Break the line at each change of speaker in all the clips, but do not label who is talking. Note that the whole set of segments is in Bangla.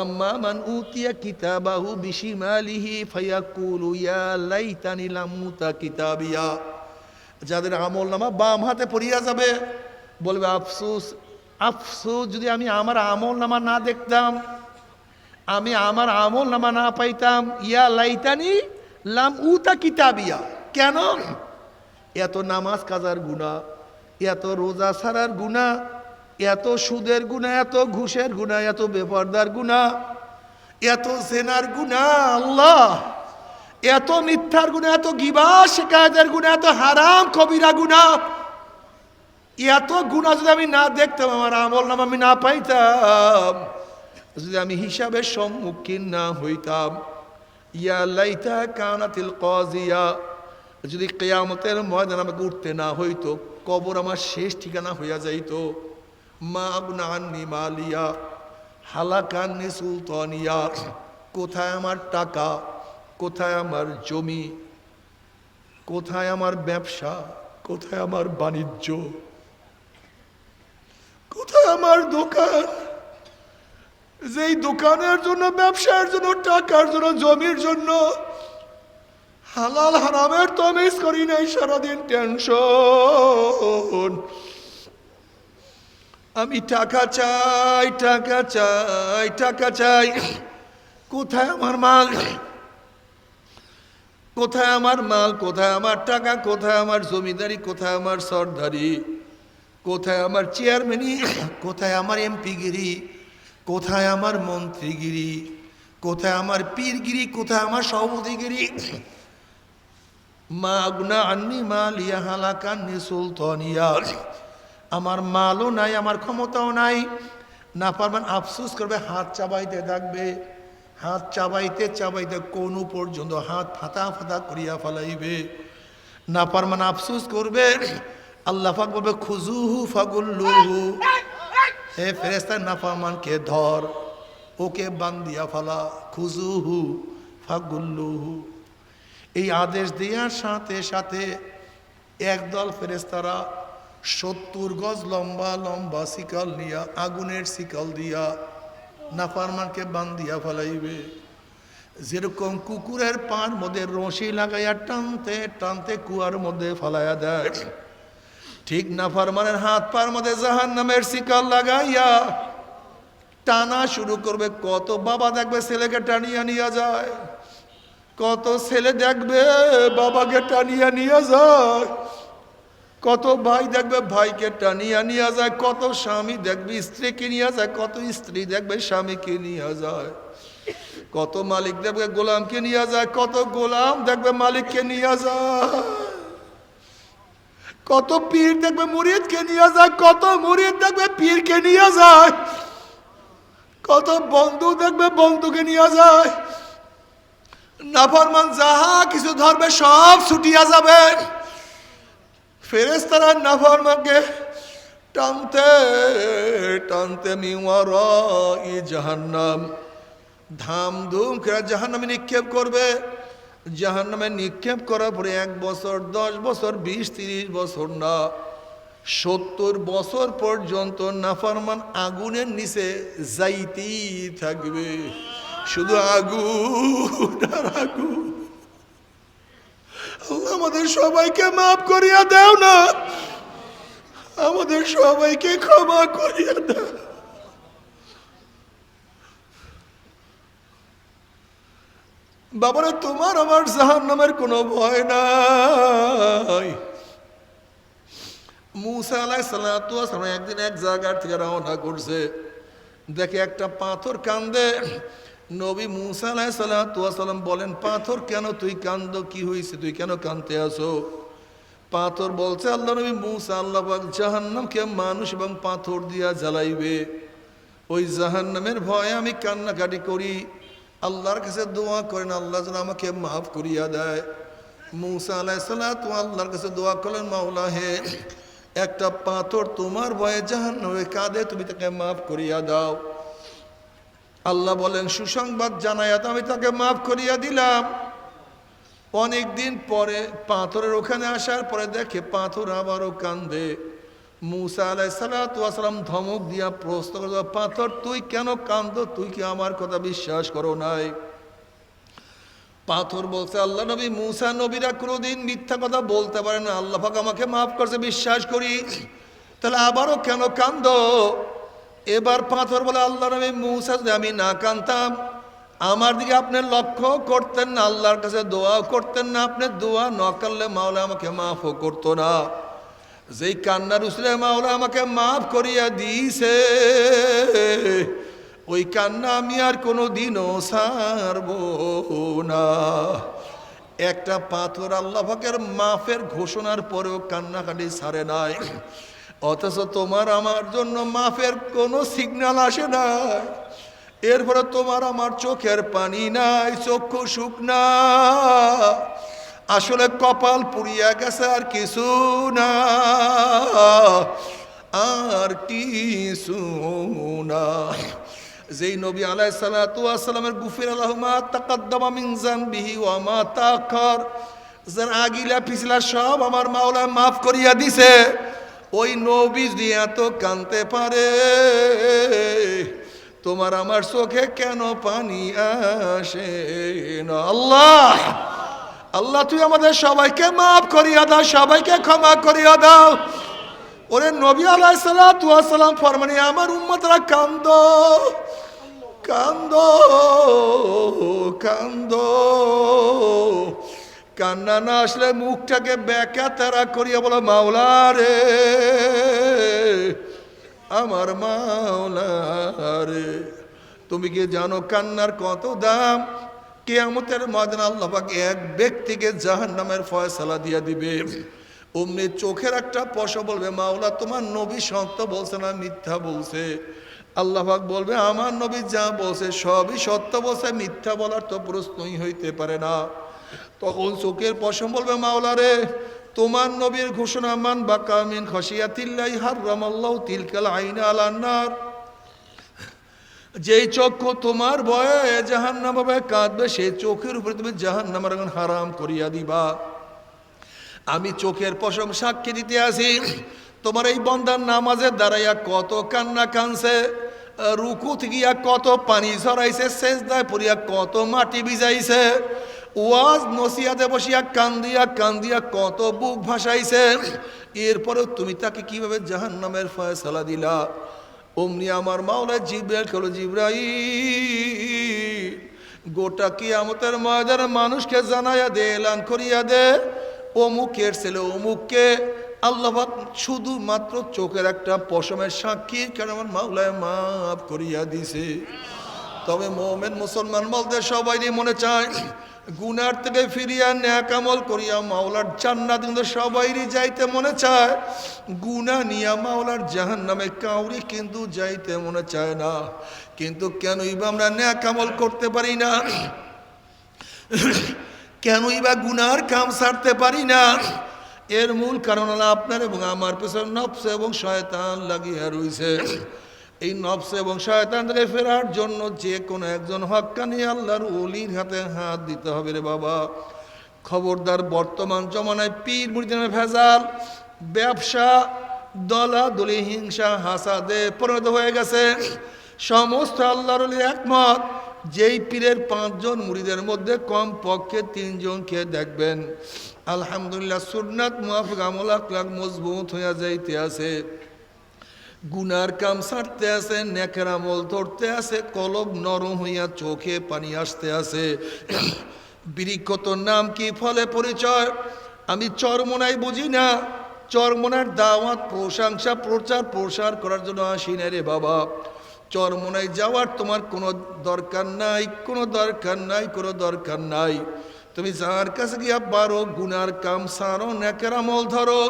আম্মা মান উতিয়া কিতাবাহু বিশিমালিহি ফায়াকুলু ইয়া লাইতানি লাম উতা কিতাবিয়া, যাদের আমলনামা বাম হাতে পড়িয়া যাবে বলবে আফসোস আফসোস, যদি আমি আমার আমলনামা না দেখতাম, আমি আমার আমলনামা না পাইতাম। ইয়া লাইতানি লাম উতা কিতাবিয়া, কেন? এত নামাজ কাজার গুনাহ, এত রোজা ছাড়ার গুনাহ, এত সুদের গুনাহ, এত ঘুষের গুনাহ, এত বেপরদার গুনাহ, এত জেনার গুনাহ, আল্লাহ এত মিথ্যার গুনাহ, এত গিবা শিকায়তের গুনাহ, এত হারাম কবিরা গুনাহ, এত গুনাহ যদি আমি না দেখতাম, আমার আমলনামা আমি না পাইতাম, যদি আমি হিসাবের সম্মুখীন না হইতাম। ইয়া লাইতা কানাতিল কাজিয়া, যদি কিয়ামতের ময়দানে আমাকে উঠতে না হইতো, কবর আমার শেষ ঠিকানা হইয়া যাইতো। মা আবনা আন্নি মালিয়া হালাকান্নি সুলতানিয়া, কোথায় আমার টাকা, কোথায় আমার জমি, কোথায় আমার ব্যবসা, কোথায় আমার বাণিজ্য, কোথায় আমার দোকান, যেই দোকানের জন্য, ব্যবসার জন্য, টাকার জন্য, জমির জন্য হালাল হারামের তমিজ করি নাই, সারাদিন টেনশন। আমি টাকা চাই, টাকা চাই, টাকা চাই, কোথায় আমার মাল, কোথায় আমার মাল, কোথায় আমার টাকা, কোথায় আমার জমিদারি, কোথায় আমার সরদারি, কোথায় আমার চেয়ারম্যানি, কোথায় আমার এমপিগিরি, কোথায় আমার মন্ত্রীগিরি, কোথায় আমার পীরগিরি, কোথায় আমার সভাপতিগিরি। মা আগুনা আন্নি মালিয়া হালাকান্নি সুলতানিয়া, আমার মালও নাই, আমার ক্ষমতাও নাই। না পারবেন আফসোস করবে, হাত চাবাইতে থাকবে, হাত চাবাইতে চাবাইতে কোন পর্যন্ত হাত ফাতা ফাতা করিয়া ফেলাইবে। না পারবেন আফসোস করবে, আল্লাহ পাক বলবে খুজুহু ফাগুল্লুহু, হে ফেরেশতা নাফরমানকে ধর, ওকে বান্দিয়া ফেলা, খুজুহু ফাগুল্লুহু। এই আদেশ দেওয়ার সাথে সাথে একদল ফেরেশতারা 70 গজ লম্বা লম্বা শিকল নিয়া, আগুনের শিকল দিয়া নাফরমানকে বান্দিয়া ফেলাইবে। যেরকম কুকুরের পার মধ্যে রশি লাগাইয়া টানতে টানতে কুয়ার মধ্যে ফেলাইয়া দেয়, ঠিক নাফরমানের হাত পার মধ্যে জাহান্নামের শিকল লাগাইয়া টানা শুরু করবে। কত বাবা দেখবে ছেলেকে টানিয়া নিয়ে যায়, কত ছেলে দেখবে বাবাকে টানিয়া নিয়ে যায়, কত ভাই দেখবে ভাইকে টানিয়া নিয়ে যায়, কত স্বামী দেখবে স্ত্রীকে নিয়ে যায়, কত স্ত্রী দেখবে স্বামীকে নিয়ে যায়, কত মালিক দেখবে গোলামকে নিয়ে যায়, কত গোলাম দেখবে মালিককে নিয়ে যায়, কত পীর দেখবে মুরিদকে নিয়ে যায়, কত মুরিদ দেখবে পীরকে নিয়ে যায়, কত বন্ধু দেখবে বন্ধুকে নিয়ে যায়। নাফরমান যাহা কিছু ধরবে সব ছুটিয়া যাবে। ফেরেশতারা নাফরমানকে টানতে টানতে মিওয়ারাই জাহান্নাম, ধামধুম করে জাহান্নামে নিক্ষেপ করবে। জাহান্নামে নিক্ষেপ করার পরে 1 বছর, 10 বছর, 20-30 বছর না, 70 বছর পর্যন্ত নাফরমান আগুনের নিচে যাইতেই থাকবে, শুধু আগুন আর আগুন। আল্লাহ আমাদের সবাইকে মাফ করিয়া দাও না, আমাদের সবাইকে ক্ষমা করিয়া দাও। বাবারা, তোমার আমার জাহান্নামের কোনো ভয় নাই। মুসা আলাইহিস সালাতু ওয়াস সালাম একদিন এক জায়গার থেকে রওনা করছে, দেখে একটা পাথর কান্দে। নবী মুসা আলাইহিস সালাতু ওয়াস সালাম বলেন, পাথর কেন তুই কান্দ, কি হয়েছে, তুই কেন কাঁদতে আসো? পাথর বলছে, আল্লাহ নবী মুসা, আল্লাহ পাক জাহান্নামকে মানুষ এবং পাথর দিয়া জ্বালাইবে, ওই জাহান্নামের ভয়ে আমি কান্নাকাটি করি। আল্লাহর কাছে দোয়া করেন, আল্লাহ যেন আমাকে মাফ করিয়া দেয়। মুসা আলাইহিস সালাতু আল্লাহর কাছে দোয়া করলেন, মাওলা হে, একটা পাথর তোমার ভয়ে জাহান্নামে কাঁদে, তুমি তাকে মাফ করিয়া দাও। আল্লাহ বলেন, সুসংবাদ জানাইয়া আমি তাকে মাফ করিয়া দিলাম। অনেক দিন পরে পাথরের ওখানে আসার পরে দেখে পাথর আবারও কান্দে। মুসা আলাইহিসসালাম ধমক দিয়া প্রশ্ন করল, পাথর তুই কেন কান্দো? তুই কি আমার কথা বিশ্বাস করো নাই? পাথর বলছে, আল্লাহ নবী মুসা নবীরা কোনোদিন মিথ্যা কথা বলতে পারে না, আল্লাহ পাক আমাকে মাফ করছে, বিশ্বাস করি। তাহলে আবারও কেন কান্দো? এবার পাথর বলে, আল্লাহ নবী মুসা যদি আমি না কান্দতাম, আমার দিকে আপনি লক্ষ্য করতেন না, আল্লাহর কাছে দোয়াও করতেন না, আপনি দোয়া না করলে মাওলা আমাকে মাফও করতো না। যেই কান্নার উসলে মাওলা আমাকে মাফ করিয়া দিয়েছে, ওই কান্না আমি আর কোনো দিনও ছাড়ব না। একটা পাথর আল্লাহ পাকের মাফের ঘোষণার পরেও কান্নাকাটি ছাড়ে নাই, অথচ তোমার আমার জন্য মাফের কোনো সিগন্যাল আসে নাই। এরপরে তোমার আমার চোখের পানি নাই, চক্ষু শুকনা, আসলে কপাল পুড়িয়া গেছে, আর কিছু না, আর কিছু না। যেই নবী আলাইহিসসালামের গুফির আল্লাহু মা তাকাদ্দামা মিন যানবিহি ওয়া মা তাআখার, যার আগিলা পিছলা সব আমার মাওলা মাফ করিয়া দিছে, ওই নবী যদি এত কাঁদতে পারে, তোমার আমার চোখে কেন পানি আসে না? আল্লাহ আল্লাহ তুই আমাদের সবাইকে মাফ করিয়া দাও, সবাইকে ক্ষমা করিয়া দাও। ওরে নবী আলাইহিসসালাম ফরমানি, আমার উম্মতরা কান্দো কান্দো কান্দো, কান্না না আসলে মুখটাকে বেঁকা তেরা করিয়া বলো, মাওলা রে, আমার মাওলা রে। তুমি কি জানো কান্নার কত দাম? কিয়ামতের ময়দানে আল্লাহ পাক এক ব্যক্তিকে জাহান্নামের ফয়সালা দিয়া দিবে। অমনি চোখের একটা পশম বলবে, মাওলা তোমার নবী সত্য বলছে না মিথ্যা বলছে? আল্লাহ পাক বলবে, আমার নবী যা বলছে সবই সত্য বলছে, মিথ্যা বলার তো প্রশ্নই হইতে পারে না। তখন চোখের পশম বলবে, মাওলা রে, তোমার নবীর ঘোষণা, মান বাকা মিন খাশিয়াতিল্লাহি হারামাল্লাহু তিলকাল আইনা আলান নার, যেই চক্ষু তোমার ভয়ে জাহান্নাম হবে কাঁদবে, সেই চোখের উপরে তুমি জাহান্নামের আগুন হারাম করিয়া দিবা। আমি চোখের পশম সাক্ষী দিতে আসি, তোমার এই বন্দার নামাজে দাঁড়াইয়া কত কান্না কানছে, রুকু গিয়া কত পানি ঝরাইছে, সেজদায় পড়িয়া কত মাটি ভিজাইছে, ওয়াজ নসিয়াতে বসিয়া কান্দিয়া কান্দিয়া কত বুক ভাসাইছে, এরপরেও তুমি তাকে কিভাবে জাহান্নামের ফয়সালা দিলা? অমনি আমার মাওলা জিবরাইল কল, জিবরাইল গোটা কিয়ামতের ময়দানে মানুষকে জানাইয়া দে, এলান করিয়া দে, অমুকের ছেলে অমুককে আল্লাহ পাক শুধুমাত্র চোখের একটা পশমের সাক্ষী কারণ আমার মাওলায় মাফ করিয়া দিছে। তবে মুমিন মুসলমান বলতে সবাইরই মনে চায় গুনার থেকে ফিরিয়া নেক আমল করিয়া মাওলার জান্নাত, কিন্তু সবাইরই যাইতে মনে চায়, গুনাহ নিয়া মাওলার জাহান্নামে কাউরি কিন্তু যাইতে মনে চায় না। কিন্তু কেনই বা আমরা নেক আমল করতে পারি না? কেনই বা গুনার কাম ছাড়তে পারি না? এর মূল কারণ হলো আপনার এবং আমার পেছনে নফস এবং শয়তান লাগিয়া রইছে। এই নফস এবং শয়তান থেকে ফেরার জন্য যে কোনো একজন হক্কানি আল্লাহর ওলির হাতে হাত দিতে হবে রে বাবা। খবরদার, বর্তমান জমানায় পীর মুরিদের ভেজাল, ব্যবসা, দলাদলি, হিংসা, হাসাদে পরিণত হয়ে গেছে। সমস্ত আল্লাহর ওলি একমত, যেই পীরের 5 জন মুরিদের মধ্যে কম পক্ষে 3 জনকে দেখবেন আলহামদুলিল্লাহ সুন্নাত মুআফিক আমল আখলাক মজবুত হইয়া যাইতে আছে, গুনার কাম ছাড়তে আছে, নেকের আমল ধরতে আছে, কলব নরম হইয়া চোখে পানি আসতে আছে। বৃক্ষতর নাম কি, ফলে পরিচয়? আমি চরমোনাই বুঝি না, চরমোনার দাওয়াত, প্রশংসা, প্রচার প্রসার করার জন্য আসি না রে বাবা। চরমোনায় যাওয়ার তোমার কোনো দরকার নাই, কোনো দরকার নাই, কোনো দরকার নাই। তুমি যার কাছে গিয়া পারো গুনার কাম সারো, নেকের আমল ধরো,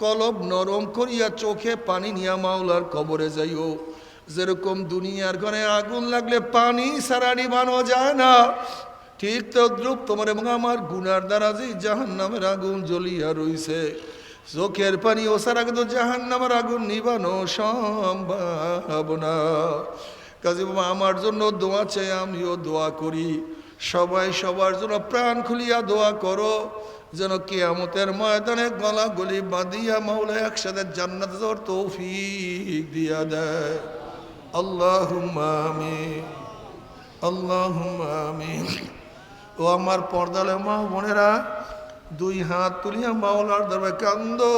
কলব নরম করিয়া চোখে পানি নিয়া মাওলার কবরে যাইও। যেরকম দুনিয়ার ঘরে আগুন লাগলে পানি সারা নিভানো যায় না, ঠিক তদ্রুপ তোমার এবং আমার গুনার দ্বারা যে জাহান্নামের আগুন জ্বলিয়া রইছে, চোখের পানি ও সারা কিন্তু জাহান্নামের আগুন নিভানো সম্ভব না। কাজে বাবা, আমার জন্য দোয়া চাই, আমিও দোয়া করি। সবাই সবার জন্য প্রাণ খুলিয়া দোয়া করো যেন কিয়ামতের ময়দানে গলা গলি বাঁধিয়া মাওলা একসাথে জান্নাত যাওয়ার তৌফিক দিয়া দেয়। আল্লাহুম্মা আমিন, আল্লাহুম্মা আমিন। ও আমার পর্দালে মা বোনেরা, দুই হাত তুলিয়া মাওলার দরবারে কান্দো।